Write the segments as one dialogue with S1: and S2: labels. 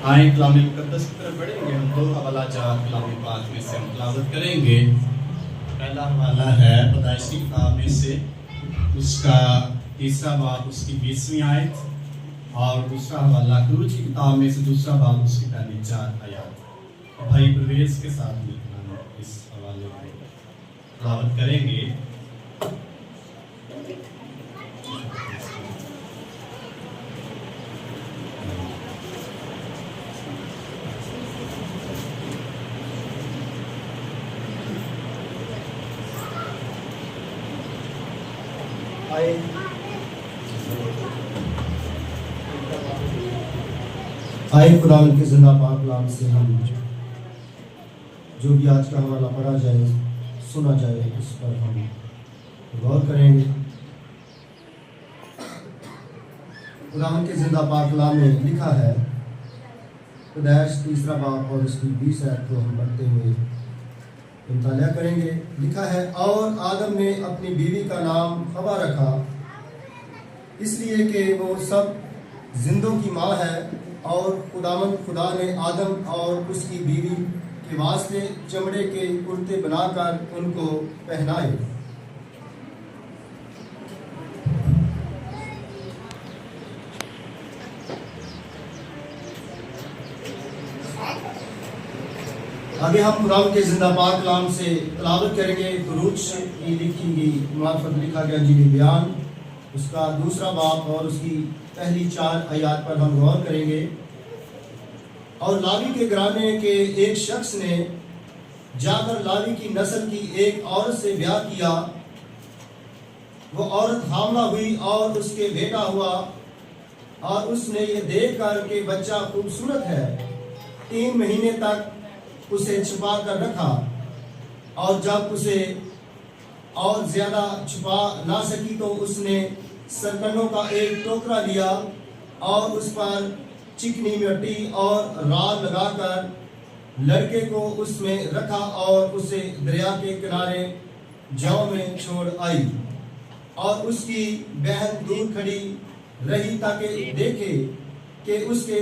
S1: آئیں کلام مقدس کی طرف بڑھیں گے. ہم دو حوالہ جات کلام پاک میں سے ہم تلاوت کریں گے. پہلا حوالہ ہے پیدائش کی کتاب میں سے اس کا 3 باب اس کی 20ویں آیت، اور دوسرا حوالہ خروج کی کتاب میں سے 2 باب اس کی پہلی 4 آیات. بھائی پرویز کے ساتھ مل کر ہم اس حوالے کو تلاوت کریں گے.
S2: آئے قرآن کے زندہ پاک کلام سے ہم جو بھی آج کا حوالہ پڑھا جائے سنا جائے اس پر ہم غور کریں گے. قرآن کے زندہ پاک کلام میں لکھا ہے، پیدائش 3 باب اور اس کی 20 آیت کو ہم پڑھتے ہوئے مطالعہ کریں گے. لکھا ہے، اور آدم نے اپنی بیوی کا نام حوا رکھا، اس لیے کہ وہ سب زندوں کی ماں ہے. اور خدا نے آدم اور اس کی بیوی کے واسطے چمڑے کے کرتے بنا کر ان کو پہنائے. آگے ہم قرآن کے زندہ پاک کلام سے تلاوت کریں گے. خروج کی لکھی گئی معرفت لکھا گیا انجیل بیان، اس کا 2 باب اور اس کی پہلی 4 آیات پر ہم غور کریں گے. اور لاوی کے گھرانے کے ایک شخص نے جا کر لاوی کی نسل کی ایک عورت سے بیاہ کیا. وہ عورت حاملہ ہوئی اور اس کے بیٹا ہوا، اور اس نے یہ دیکھ کر کہ بچہ خوبصورت ہے 3 مہینے تک اسے چھپا کر رکھا. اور جب اسے اور زیادہ چھپا نہ سکی تو اس نے سرکنوں کا ایک ٹوکرا لیا اور اس پر چکنی مٹی اور راڑ لگا کر لڑکے کو اس میں رکھا اور اسے دریا کے کنارے جاؤ میں چھوڑ آئی. اور اس کی بہن دور کھڑی رہی تاکہ دیکھے کہ اس کے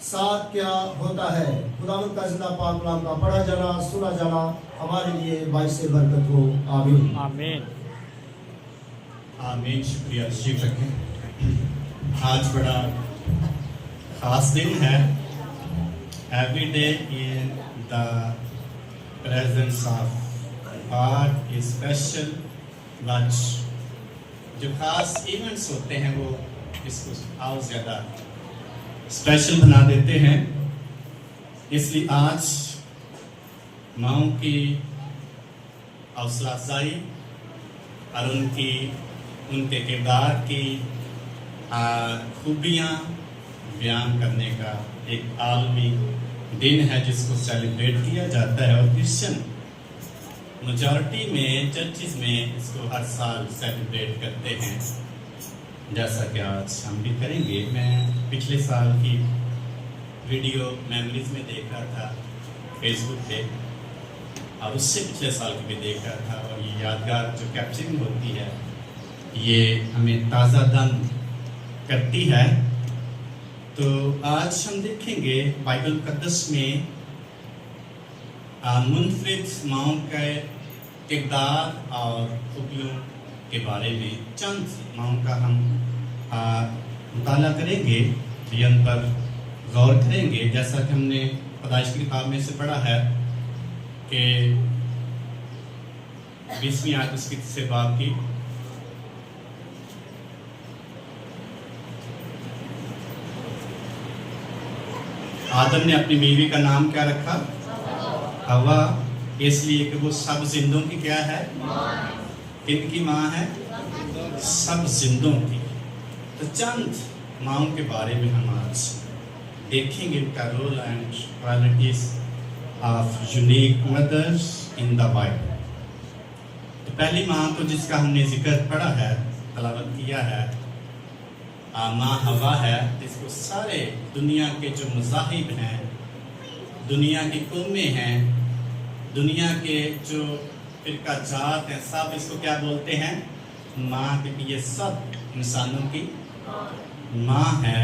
S2: ساتھ کیا ہوتا ہے. خداوند کا زندہ پاک کلام کا پڑھا جانا سنا جانا ہمارے لیے باعث برکت ہو. آمین
S3: آمین
S1: آمین. شکریہ، تشریف رکھیں. آج بڑا خاص دن ہے. Every day in the presence of God is special lunch. جو خاص ایونٹس ہوتے ہیں وہ اس کو اور زیادہ اسپیشل بنا دیتے ہیں. اس لیے آج ماؤں کی حوصلہ افزائی اور ان کے کردار کی خوبیاں بیان کرنے کا ایک عالمی دن ہے جس کو سیلیبریٹ کیا جاتا ہے. اور کرسچن میجورٹی میں چرچز میں اس کو ہر سال سیلیبریٹ کرتے ہیں، جیسا کہ آج ہم بھی کریں گے. میں پچھلے سال کی ویڈیو میموریز میں دیکھ رہا تھا فیس بک پہ، اور اس سے پچھلے سال کی بھی دیکھ رہا تھا. اور یہ یادگار جو کیپچرنگ ہوتی ہے یہ ہمیں تازہ دم کرتی ہے. تو آج ہم دیکھیں گے بائبل مقدس میں منفرد ماؤں کے کردار اور خوبیوں کے بارے میں چند ماؤں کا ہم مطالعہ کریں گے، ان پر غور کریں گے. جیسا کہ ہم نے پیدائش کی کتاب میں سے پڑھا ہے کہ 20ویں آیت اس کی 3 باب کی، آدم نے اپنی بیوی کا نام کیا رکھا؟ حوا. اس لیے کہ وہ سب زندوں کی کیا ہے؟ کن کی ماں ہے؟ سب زندوں کی. تو چند ماؤں کے بارے میں ہم آج دیکھیں گے، ان کا role and qualities of unique mothers in the Bible. تو پہلی ماں تو جس کا ہم نے ذکر پڑھا ہے، تلاوت کیا ہے، ماں حوا ہے، جس کو سارے دنیا کے جو مذاہب ہیں، دنیا کی قومیں ہیں، دنیا کے جو فرقہ جات ہیں، سب اس کو کیا بولتے ہیں؟ ماں. کیونکہ یہ سب انسانوں کی ماں ہے.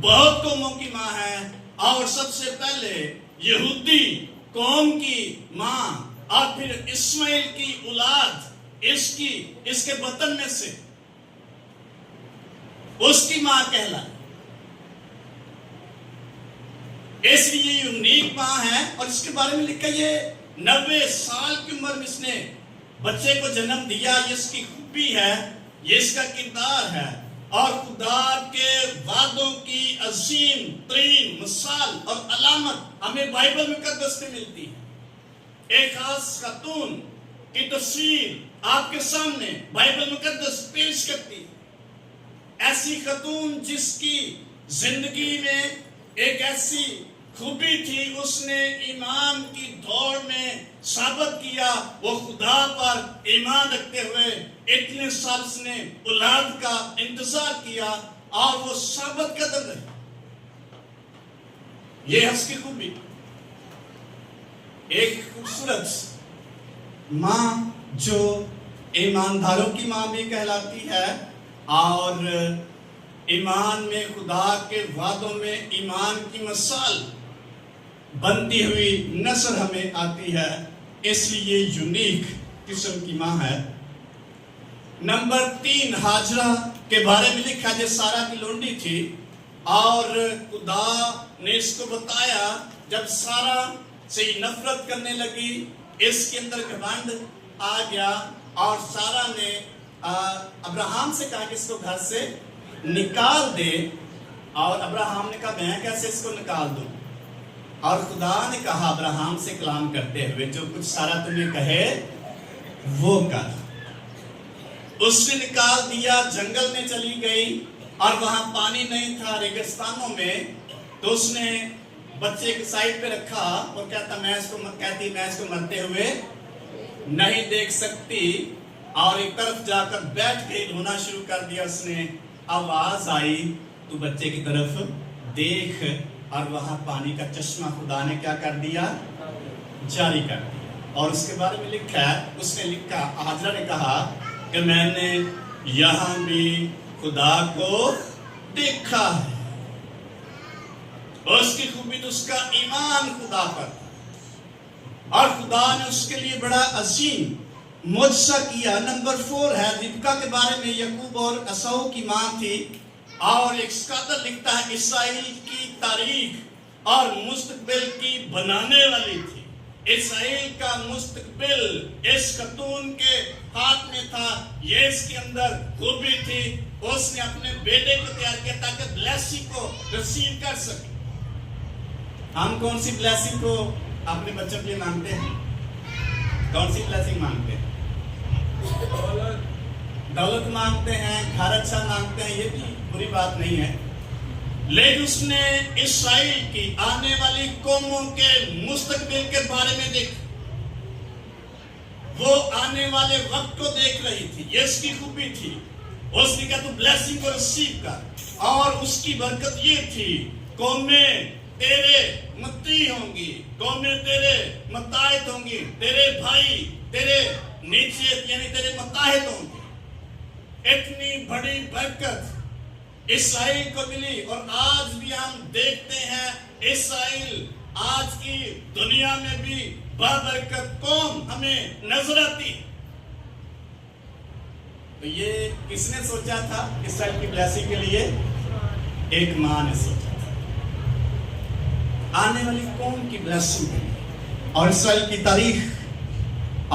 S1: بہت قوموں کی ماں ہے، اور سب سے پہلے یہودی قوم کی ماں، اور پھر اسماعیل کی اولاد اس کے وطن میں سے اس کی ماں کہلائی۔ اس لیے یہ یونیک ماں ہے، اور اس کے بارے میں لکھا یہ 90 سال کی عمر میں اس نے بچے کو جنم دیا۔ یہ اس کی خوبی ہے، یہ اس کا کردار ہے، اور خدا کے وعدوں کی عظیم ترین مثال اور علامت ہمیں بائبل مقدس میں ملتی ہے۔ ایک خاص خاتون کی تصویر آپ کے سامنے بائبل مقدس پیش کرتی ہے۔ ایسی خاتون جس کی زندگی میں ایک ایسی خوبی تھی، اس نے ایمان کی دوڑ میں ثابت کیا، وہ خدا پر ایمان رکھتے ہوئے اتنے سال اس نے اولاد کا انتظار کیا، اور وہ ثابت قدم رہی۔ یہ ہے اس کی خوبی۔ ایک خوبصورت ماں جو ایمانداروں کی ماں بھی کہلاتی ہے، اور ایمان میں خدا کے وعدوں میں ایمان کی مثال بنتی ہوئی نسل ہمیں آتی ہے، اس لیے یونیک قسم کی ماں ہے۔ نمبر 3، ہاجرہ کے بارے میں لکھا جو سارا کی لونڈی تھی، اور خدا نے اس کو بتایا جب سارا سے نفرت کرنے لگی، اس کے اندر گھمنڈ آ گیا، اور سارا نے ابراہم سے کہا کہ اس کو گھر سے نکال دے، اور ابراہم نے کہا میں کیسے اس کو نکال دوں؟ اور خدا نے کہا ابراہم سے کلام کرتے ہوئے جو کچھ سارا تمہیں کہے وہ کر۔ اس نے نکال دیا، جنگل میں چلی گئی، اور وہاں پانی نہیں تھا ریگستانوں میں، تو اس نے بچے کے سائڈ پہ رکھا اور کہتی میں اس کو مرتے ہوئے نہیں دیکھ سکتی، اور ایک طرف جا کر بیٹھ گئی، رونا شروع کر دیا۔ اس نے آواز آئی تو بچے کی طرف دیکھ، اور وہاں پانی کا چشمہ خدا نے کیا کر دیا؟ جاری کر دیا۔ اور اس کے بارے میں لکھا ہے، اس نے لکھا، ہاجرہ نے کہا کہ میں نے یہاں بھی خدا کو دیکھا ہے۔ اور اس کی خوبی تو اس کا ایمان خدا پر، اور خدا نے اس کے لیے بڑا عظیم معجزہ کیا۔ نمبر 4 ہے ربکا کے بارے میں، یعقوب اور عیسو کی ماں تھی، اور ایک اسکالر لکھتا ہے اسرائیل کی تاریخ اور مستقبل کی بنانے والی تھی۔ اسرائیل کا مستقبل اس خاتون کے ہاتھ میں تھا، یہ اس کے اندر خوبی تھی۔ اس نے اپنے بیٹے کو تیار کیا تاکہ بلیسنگ کو ریسیو کر سکے۔ ہم کون سی بلیسنگ کو اپنے بچوں کے لیے مانگتے ہیں؟ کون سی بلیسنگ مانگتے ہیں؟ دولت مانگتے ہیں، گھر اچھا مانگتے ہیں، یہ بھی بری بات نہیں ہے، لیکن اس نے اسرائیل کی آنے والی قوموں کے مستقبل کے بارے میں دیکھا، وہ آنے والے وقت کو دیکھ رہی تھی، یہ اس کی خوبی تھی۔ اس نے کہا تو بلیسنگ کو ریسیو کر، اور اس کی برکت یہ تھی قومیں تیرے متی ہوں گی، قومیں تیرے متحد ہوں گی، تیرے بھائی تیرے نیچے یعنی تیرے متحد ہوں گے۔ اتنی بڑی برکت اسرائیل کو ملی، اور آج بھی ہم دیکھتے ہیں اسرائیل آج کی دنیا میں بھی بابرکت قوم ہمیں نظر آتی۔ تو یہ کس نے سوچا تھا اسرائیل کی بلیسنگ کے لیے؟ ایک ماں نے سوچا تھا، آنے والی قوم کی بلیسنگ کے لیے، اور اسرائیل کی تاریخ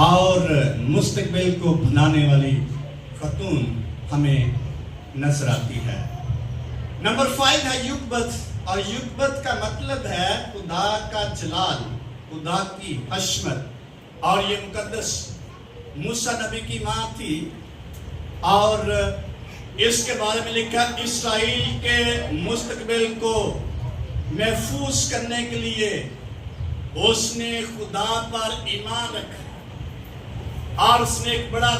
S1: اور مستقبل کو بنانے والی خاتون ہمیں نظر آتی ہے۔ نمبر 5 ہے یقبت، اور یقبت کا مطلب ہے خدا کا جلال، خدا کی عظمت، اور یہ مقدس موسیٰ نبی کی ماں تھی، اور اس کے بارے میں لکھا اسرائیل کے مستقبل کو محفوظ کرنے کے لیے اس نے خدا پر ایمان رکھا، اور اس نے ایک بڑا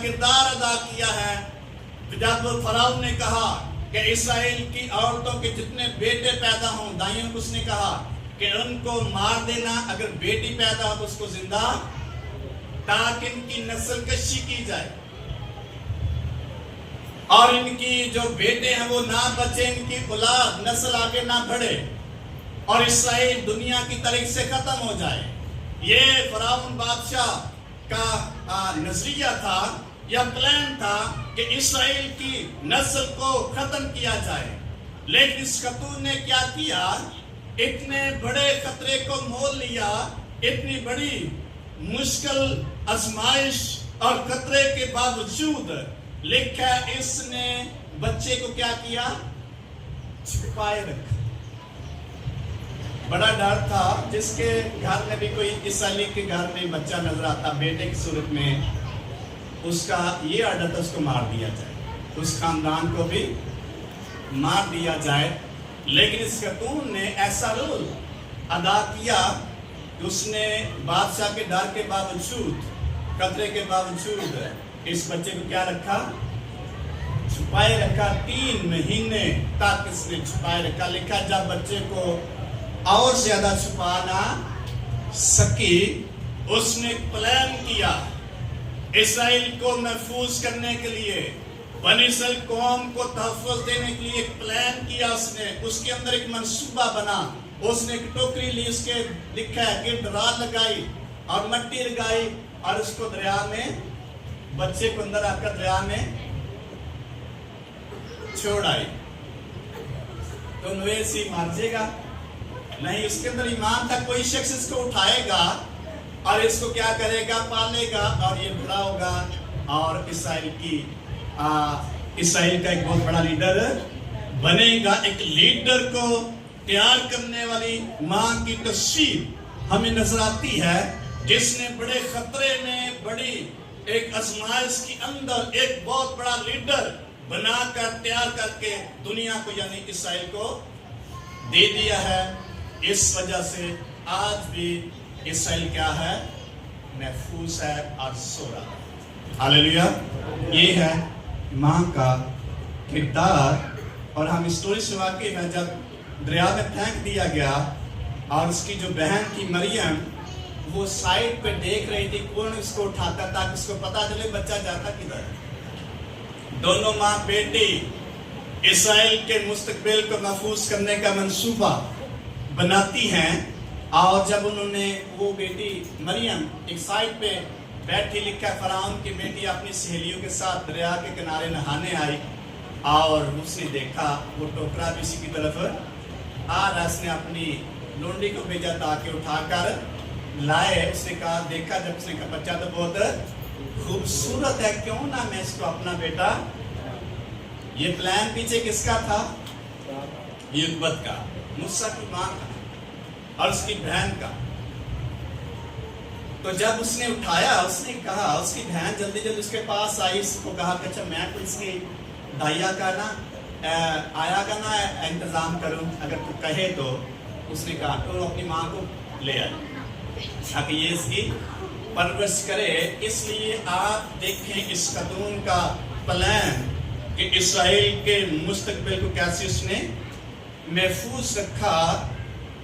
S1: کردار ادا کیا ہے۔ جب فرعون نے کہا کہ اسرائیل کی عورتوں کے جتنے بیٹے پیدا ہوں، دائیوں کو اس نے کہا کہ ان کو مار دینا، اگر بیٹی پیدا ہو تو اس کو زندہ، تاکہ ان کی نسل کشی کی جائے۔ اور ان کی جو بیٹے ہیں وہ نہ بچے, ان کی اولاد نسل آگے نہ بڑھے, اور اسرائیل دنیا کی تاریخ سے ختم ہو جائے. یہ فرعون بادشاہ کا نظریہ تھا یا پلان تھا کہ اسرائیل کی نسل کو ختم کیا جائے. لیکن اس خاتون نے کیا کیا, اتنے بڑے خطرے کو مول لیا, اتنی بڑی مشکل آزمائش اور خطرے کے باوجود لکھا اس نے بچے کو کیا کیا, چھپائے رکھا. بڑا ڈر تھا جس کے گھر میں بھی کوئی اسرائیلی کے گھر میں بچہ نظر آتا بیٹے کی صورت میں, اس کا یہ آرڈر تھا اس کو مار دیا جائے, اس خاندان کو بھی مار دیا جائے. لیکن اس خاتون نے ایسا رول ادا کیا کہ اس نے بادشاہ کے ڈر کے باوجود, خطرے کے باوجود اس بچے کو کیا رکھا, چھپائے رکھا. 3 مہینے تک اس نے چھپائے رکھا. لکھا جب بچے کو اور زیادہ چھپا نہ سکی, اس نے پلان کیا اسرائیل کو محفوظ کرنے کے لیے, بنی اسرائیل قوم کو تحفظ دینے کے لیے ایک پلان کیا. اس کے اندر ایک منصوبہ بنا. اس نے ایک ٹوکری لی, اس کے لکھا ہے کہ رات لگائی اور مٹی لگائی اور اس کو دریا میں, بچے کو اندر آ کر دریا میں چھوڑ آئی. تو نویسی مار جائے گا نہیں, اس کے اندر ایمان تھا کوئی شخص اس کو اٹھائے گا اور اس کو کیا کرے گا, پالے گا, اور یہ بڑا ہوگا اور اسرائیل کا ایک بہت بڑا لیڈر بنے گا. ایک لیڈر کو تیار کرنے والی ماں کی تصویر ہمیں نظر آتی ہے, جس نے بڑے خطرے میں, بڑی ایک آزمائش کے اندر ایک بہت بڑا لیڈر بنا کر تیار کر کے دنیا کو یعنی اسرائیل کو دے دیا ہے. اس وجہ سے آج بھی اسرائیل کیا ہے, محفوظ ہے اور سو رہا ہے. ہاللیلویا. یہ ہے ماں کا کردار. اور ہم اسٹوری سے واقف ہیں, جب دریا میں پھینک دیا گیا اور اس کی جو بہن تھی مریم, وہ سائڈ پہ دیکھ رہی تھی کون اس کو اٹھاتا تاکہ اس کو پتا چلے بچہ جاتا کدھر. دونوں ماں بیٹی اسرائیل کے مستقبل کو محفوظ کرنے کا منصوبہ بناتی ہیں. اور جب انہوں نے, وہ بیٹی مریم ایک سائڈ پہ بیٹھی, لکھا ہے فرعون کی بیٹی اپنی سہیلیوں کے ساتھ دریا کے کنارے نہانے آئی, اور اس نے دیکھا وہ ٹوکرا بھی اسی کی طرف آ رہا. اس نے اپنی لونڈی کو بھیجا تاکہ اٹھا کر لائے. اس نے کہا, دیکھا جب اس نے کہا بچہ تو بہت خوبصورت ہے, کیوں نہ میں اس کو اپنا بیٹا. یہ پلان پیچھے کس کا تھا, یوکبت کا, موسیٰ کی ماں کا اور اس کی بہن کا. تو جب اس نے اٹھایا, اس نے کہا, اس کی بہن جلدی جلدی اس کے پاس آئی, اس کو کہا کہ اچھا میں تو اس کی دائیا کا نا آیا کا نا انتظام کروں, اگر تو کہے تو. اس نے کہا تو اپنی ماں کو لے آئی تاکہ یہ اس کی پرورش کرے. اس لیے آپ دیکھیں اس خاتون کا پلان کہ اسرائیل کے مستقبل کو کیسے اس نے محفوظ رکھا.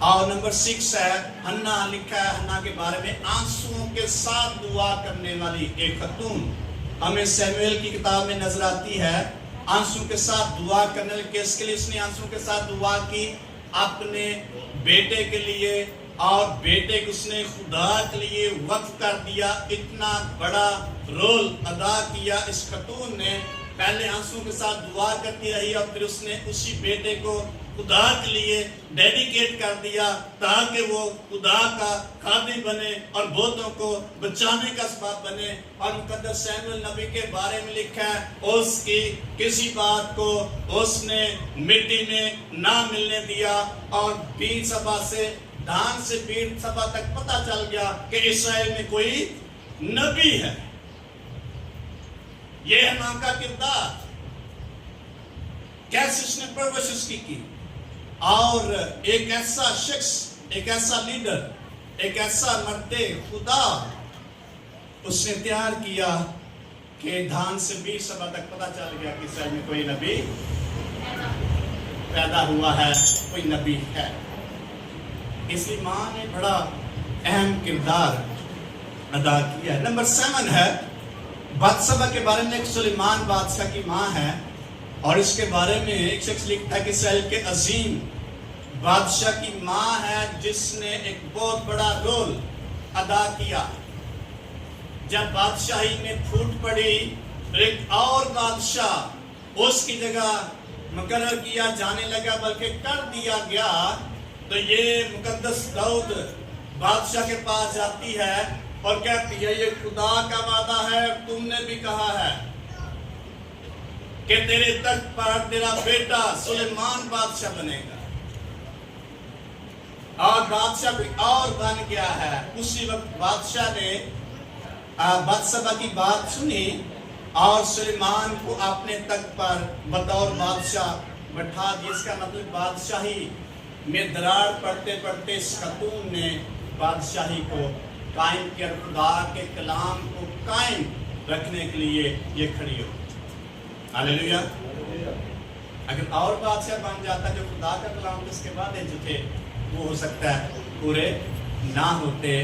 S1: اور نمبر 6 ہے ہنا. لکھا ہے ہنا کے بارے میں, آنسوؤں کے ساتھ دعا کرنے والی ایک خاتون ہمیں سیموئیل کی کتاب میں نظر آتی ہے. آنسو کے ساتھ دعا کرنے والی, کس کے لیے اس نے آنسو کے ساتھ دعا کی, اپنے بیٹے کے لیے, اور بیٹے کو اس نے خدا کے لیے وقف کر دیا. اتنا بڑا رول ادا کیا اس خاتون نے. پہلے آنسو کے ساتھ دعا کرتی رہی اور پھر اس نے اسی بیٹے کو خدا کے لیے ڈیڈیکیٹ کر دیا تاکہ وہ خدا کا خادم بنے اور بہتوں کو بچانے کا سبب بنے. اور مقدس سیموئیل نبی کے بارے میں لکھا ہے, اس کی کسی بات کو اس نے مٹی میں نہ ملنے دیا, اور بیر سبا سے, دان سے بیر سبا تک پتہ چل گیا کہ اسرائیل میں کوئی نبی ہے. یہ ہے ماں کا کردار, کیسے اس نے پرورش اس کی. اور ایک ایسا شخص, ایک ایسا لیڈر, ایک ایسا مرد خدا اس نے تیار کیا کہ دھان سے 20 سبا تک پتہ چل گیا کہ اسرائیل میں کوئی نبی پیدا ہوا ہے, کوئی نبی ہے. اس لیے ماں نے بڑا اہم کردار ادا کیا ہے. نمبر 7 ہے باتسبہ کے بارے میں. ایک سلیمان بادشاہ کی ماں ہے, اور اس کے بارے میں ایک شخص لکھتا ہے کہ اسرائیل کے عظیم بادشاہ کی ماں ہے جس نے ایک بہت بڑا رول ادا کیا. جب بادشاہی میں پھوٹ پڑی ایک اور بادشاہ اس کی جگہ مقرر کیا جانے لگا بلکہ کر دیا گیا تو یہ مقدس داؤد بادشاہ کے پاس جاتی ہے اور کہتی ہے یہ خدا کا وعدہ ہے، تم نے بھی کہا ہے کہ تیرے تخت پر تیرا بیٹا سلیمان بادشاہ بنے گا. اور بادشاہ کوئی اور بن گیا ہے. اسی وقت بادشاہ نے بادشاہ کی بات سنی اور سلیمان کو اپنے تخت پر بطور بادشاہ بٹھا دیا. اس کا مطلب بادشاہی میں دراڑ پڑتے پڑتے اس خاتون نے بادشاہی کو قائم کیا، خدا کے کلام کو قائم رکھنے کے لیے یہ کھڑی ہو. ہاللیلویا. اگر اور بادشاہ بن جاتا جو خدا کا کلام اس کے بعد جو تھے وہ ہو سکتا ہے پورے نہ ہوتے.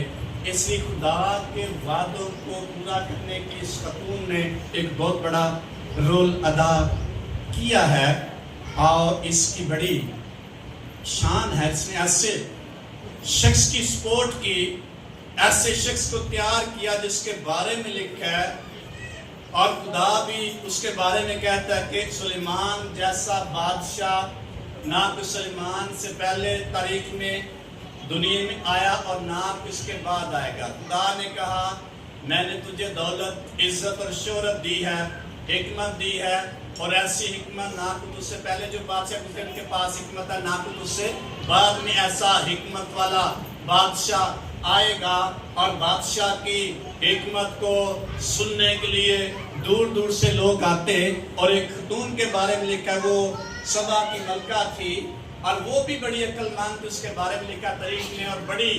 S1: اس لیے خدا کے وعدوں کو پورا کرنے کی اس خاتون نے ایک بہت بڑا رول ادا کیا ہے اور اس کی بڑی شان ہے. اس نے ایسے شخص کی سپورٹ کی، ایسے شخص کو تیار کیا جس کے بارے میں لکھا ہے اور خدا بھی اس کے بارے میں کہتا ہے کہ سلیمان جیسا بادشاہ نہ تو سلیمان سے پہلے تاریخ میں دنیا میں آیا اور نہ اس کے بعد آئے گا. خدا نے کہا میں نے تجھے دولت، عزت اور شہرت دی ہے، حکمت دی ہے، اور ایسی حکمت نہ تو تجھ سے پہلے جو بادشاہ گزرے ان کے پاس حکمت ہے، نہ تو تجھ سے بعد میں ایسا حکمت والا بادشاہ آئے گا. اور بادشاہ کی حکمت کو سننے کے لیے دور دور سے لوگ آتے. اور ایک خاتون کے بارے میں لکھا وہ سبا کی ملکہ تھی اور وہ بھی بڑی عقل مند، اس کے بارے میں لکھا تاریخ نے، اور بڑی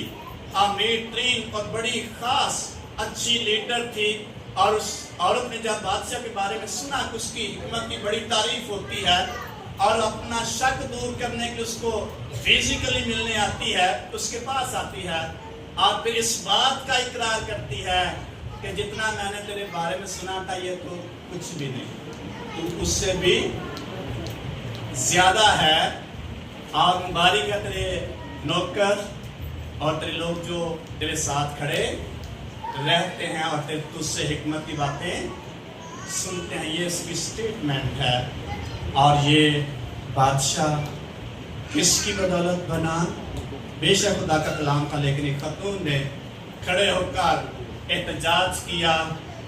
S1: امیر ترین اور بڑی خاص اچھی لیڈر تھی. اور اس عورت نے جب بادشاہ کے بارے میں سنا کہ اس کی حکمت کی بڑی تعریف ہوتی ہے اور اپنا شک دور کرنے کے اس کو فزیکلی ملنے آتی ہے، اس کے پاس آتی ہے اور پھر اس بات کا اقرار کرتی ہے کہ جتنا میں نے تیرے بارے میں سنا تھا یہ تو کچھ بھی نہیں، تو اس سے بھی زیادہ ہے. اور مبارک ہے تیرے نوکر اور تیرے لوگ جو تیرے ساتھ کھڑے رہتے ہیں اور تجھ سے حکمت کی باتیں سنتے ہیں. یہ اس کی سٹیٹمنٹ ہے. اور یہ بادشاہ کس کی بدولت بنا؟ بے شک خدا کا کلام تھا، لیکن ایک خاتون نے کھڑے ہو کر احتجاج کیا،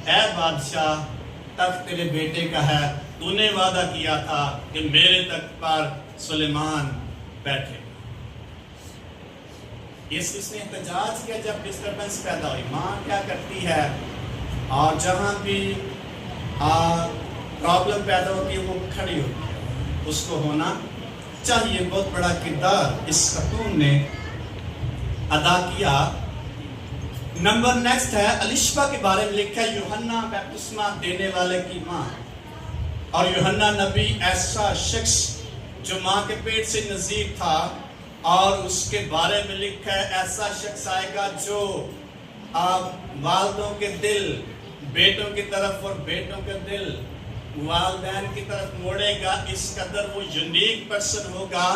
S1: اے بادشاہ تخت تیرے بیٹے کا ہے، تو نے وعدہ کیا تھا کہ میرے تخت پر سلیمان بیٹھے. اس نے احتجاج کیا جب ڈسٹربنس پیدا ہوئی. ماں کیا کرتی ہے اور جہاں بھی پرابلم پیدا ہوتی ہے وہ کھڑی ہوتی ہے، اس کو ہونا چاہیے. بہت بڑا کردار اس خاتون نے ادا کیا. نمبر نیکسٹ ہے الشبا کے بارے میں لکھا ہے یوحنا بپتسمہ دینے والے کی ماں. اور یوحنا نبی ایسا شخص جو ماں کے پیٹ سے نزیر تھا، اور اس کے بارے میں لکھا ہے ایسا شخص آئے گا جو والدوں کے دل بیٹوں کی طرف اور بیٹوں کے دل والدین کی طرف موڑے گا. اس قدر وہ یونیک پرسن ہوگا.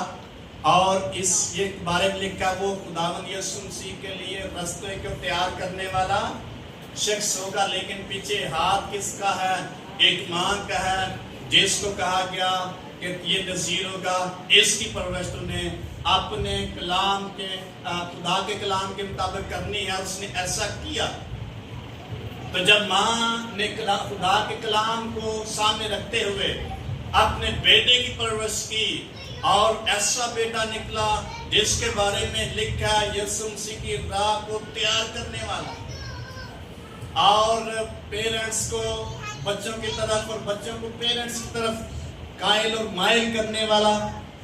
S1: اور اس یہ بارے میں لکھا وہ خداوند یسوع مسیح کے لیے راستے کو تیار کرنے والا شخص ہوگا. لیکن پیچھے ہاتھ کس کا ہے؟ ایک ماں کا ہے جس کو کہا گیا کہ یہ نذیر ہوگا. اس کی پرورش تو نے اپنے کلام کے خدا کے کلام کے مطابق کرنی ہے. اس نے ایسا کیا. تو جب ماں نے خدا کے کلام کو سامنے رکھتے ہوئے اپنے بیٹے کی پرورش کی اور ایسا بیٹا نکلا جس کے بارے میں لکھا یسوع مسیح کی راہ کو تیار کرنے والا اور پیرنٹس کو بچوں کی طرف اور بچوں کو پیرنٹس کی طرف قائل اور مائل کرنے والا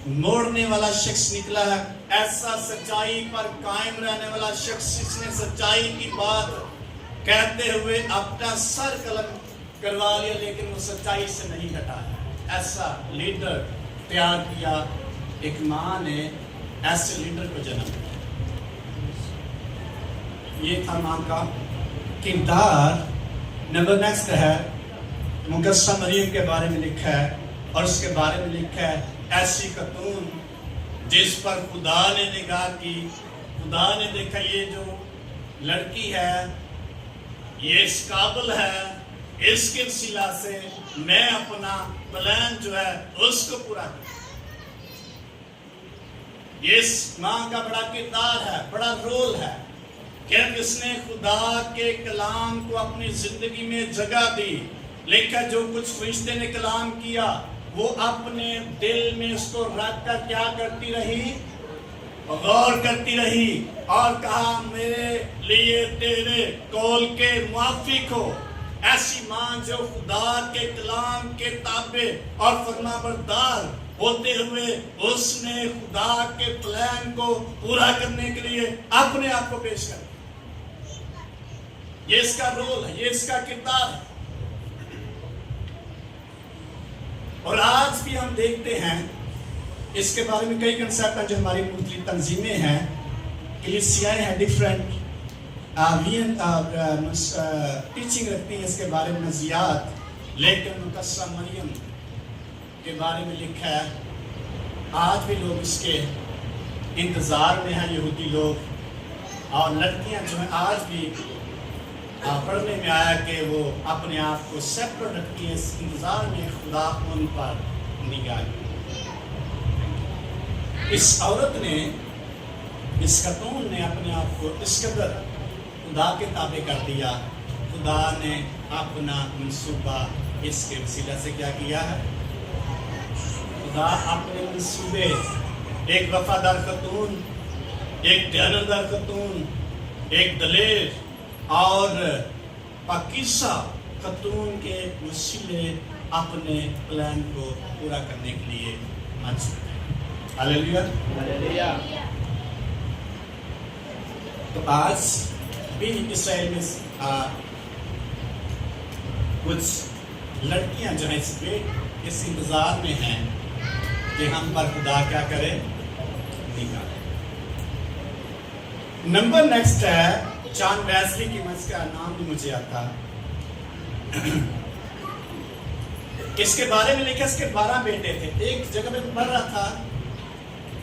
S1: موڑنے والا شخص نکلا ہے. ایسا سچائی پر قائم رہنے والا شخص جس نے سچائی کی بات کہتے ہوئے اپنا سر قلم کروا لیا لیکن وہ سچائی سے نہیں ہٹا. ایسا لیڈر تیار کیا. ایک ماں نے ایسے لیڈر کو جنم دیا. یہ تھا ماں کا کردار. نمبر نیکسٹ ہے مقدسہ مریم کے بارے میں لکھا ہے اور اس کے بارے میں لکھا ہے ایسی خاتون جس پر خدا نے نگاہ کی، خدا نے دیکھا یہ جو لڑکی ہے یہ اس قابل ہے، اس کے وسیلہ سے میں اپنا پلان جو ہے اس کو پورا کروں۔ یہ اس ماں کا بڑا کردار ہے، بڑا رول ہے کہ اس نے خدا کے کلام کو اپنی زندگی میں جگہ دی۔ لکھا جو کچھ فرشتے نے کلام کیا وہ اپنے دل میں اس کو رکھ کر کیا کرتی رہی؟ غور کرتی رہی اور کہا میرے لیے تیرے قول کے موافق ہو۔ ایسی ماں جو خدا کے کلام کے تابع اور فرما بردار ہوتے ہوئے اس نے خدا کے پلان کو پورا کرنے کے لیے اپنے آپ کو پیش کر دیا۔ یہ اس کا رول ہے، یہ اس کا کردار ہے۔ اور آج بھی ہم دیکھتے ہیں اس کے بارے میں کئی کنسیپٹ ہیں جو ہماری مختلف تنظیمیں ہیں، کلیسیائیں ہیں ڈیفرنٹ ٹیچنگ رکھتی ہیں اس کے بارے میں نظریات، لیکن مقدسہ مریم کے بارے میں لکھا ہے آج بھی لوگ اس کے انتظار میں ہیں، یہودی لوگ اور لڑکیاں جو ہیں آج بھی پڑھنے میں آیا کہ وہ اپنے آپ کو سیپریٹ رکھتی ہیں، اس انتظار میں خدا ان پر نگاہ کی۔ اس عورت نے، اس خاتون نے اپنے آپ کو اس قدر خدا کے تابع کر دیا، خدا نے اپنا منصوبہ اس کے وسیلہ سے کیا کیا ہے؟ خدا اپنے منصوبے، ایک وفادار خاتون، ایک دیانتدار خاتون، ایک دلیر اور پاکیزہ خاتون کے وسیلے اپنے پلان کو پورا کرنے کے لیے منصوب ہے۔ ہلیلویا۔ تو آج بھی اسرائیل میں کچھ لڑکیاں جو ہیں اس انتظار میں ہیں کہ ہم پر خدا کیا کرے؟ نگاہ۔ نمبر نیکسٹ ہے جان ویسلی کی، میں اس کا نام بھی مجھے آتا۔ اس کے بارے میں لکھا اس کے 12 بیٹے تھے، ایک جگہ میں پڑھ رہا تھا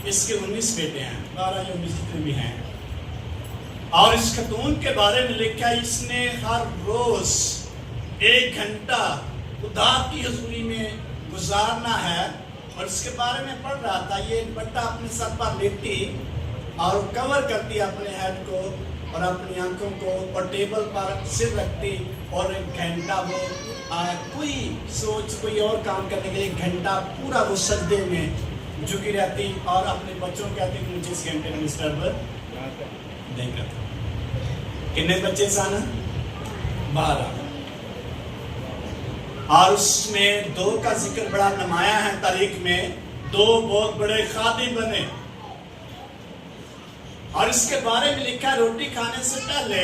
S1: اس کے 19 بیٹے ہیں، 12 یا 19 جتنے بھی ہیں۔ اور اس خاتون کے بارے میں لکھا اس نے ہر روز 1 گھنٹہ خدا کی حضوری میں گزارنا ہے۔ اور اس کے بارے میں پڑھ رہا تھا یہ بٹا اپنے سر پر لیتی اور کور کرتی اپنے ہیڈ کو اور اپنی آنکھوں کو اور ٹیبل پر سر رکھتی اور 1 گھنٹہ وہ کوئی سوچ کوئی اور کام کرنے کے لیے 1 گھنٹہ پورا وہ سجدے میں جھکی رہتی اور اپنے بچوں کہتی کہ مجھے اس گھنٹے میں ڈسٹرب نہیں کرتا۔ کتنے بچے سانا؟ 12۔ اور اس میں 2 کا ذکر بڑا نمایاں ہے تاریخ میں، 2 بہت بڑے خادم بنے۔ اور اس کے بارے میں لکھا روٹی کھانے سے پہلے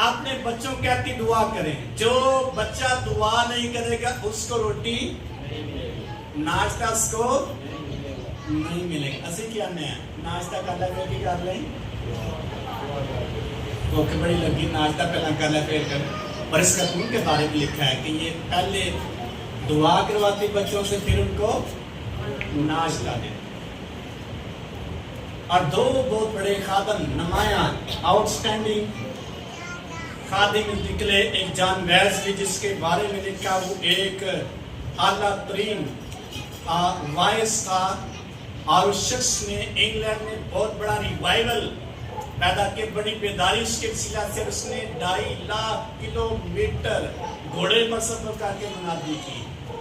S1: اپنے بچوں کہتی دعا کریں، جو بچہ دعا نہیں کرے گا اس کو روٹی ناشتہ اس کو نہیں ملے گا۔ اسی کیا نیا ناشتہ کر لے روٹی کر لیں، بھوک بڑی لگی ناشتہ پہلا کر لے پھر کر۔ اور اس خاتون کے بارے میں لکھا ہے کہ یہ پہلے دعا کرواتی بچوں سے، پھر ان کو ناشتہ دیتی۔ اور 2 بہت بڑے خادم نمایاں آؤٹ سٹینڈنگ خادم نکلے، ایک جان ویسلی جس کے بارے میں لکھا وہ ایک اعلیٰ ترین وائس تھا اور اس شخص نے انگلینڈ میں بہت بڑا ریوائیول پیدا کی، بڑی بیداری اس کے وسیلہ سے اس نے 2.5 لاکھ کلومیٹر گھوڑے پر سفر کر کے منادی کی۔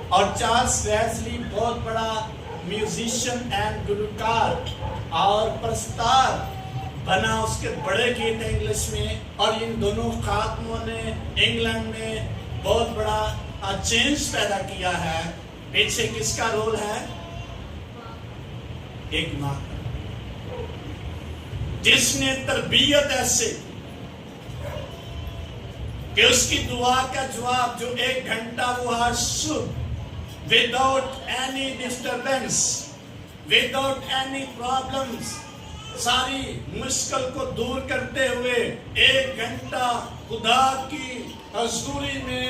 S1: اور چارلس ویسلی بہت بڑا میوزیشین اینڈ گلوکار اور پرستار بنا، اس کے بڑے گیت ہیں انگلش میں۔ اور ان دونوں خاتموں نے انگلینڈ میں بہت بڑا چینج پیدا کیا ہے۔ پیچھے کس کا رول ہے؟ ایک ماں جس نے تربیت ایسے کہ اس کی دعا کا جواب جو 1 گھنٹہ وہ ہر صبح without any disturbance, without any problems، ساری مشکل کو دور کرتے ہوئے 1 گھنٹہ خدا کی حضوری میں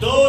S1: 2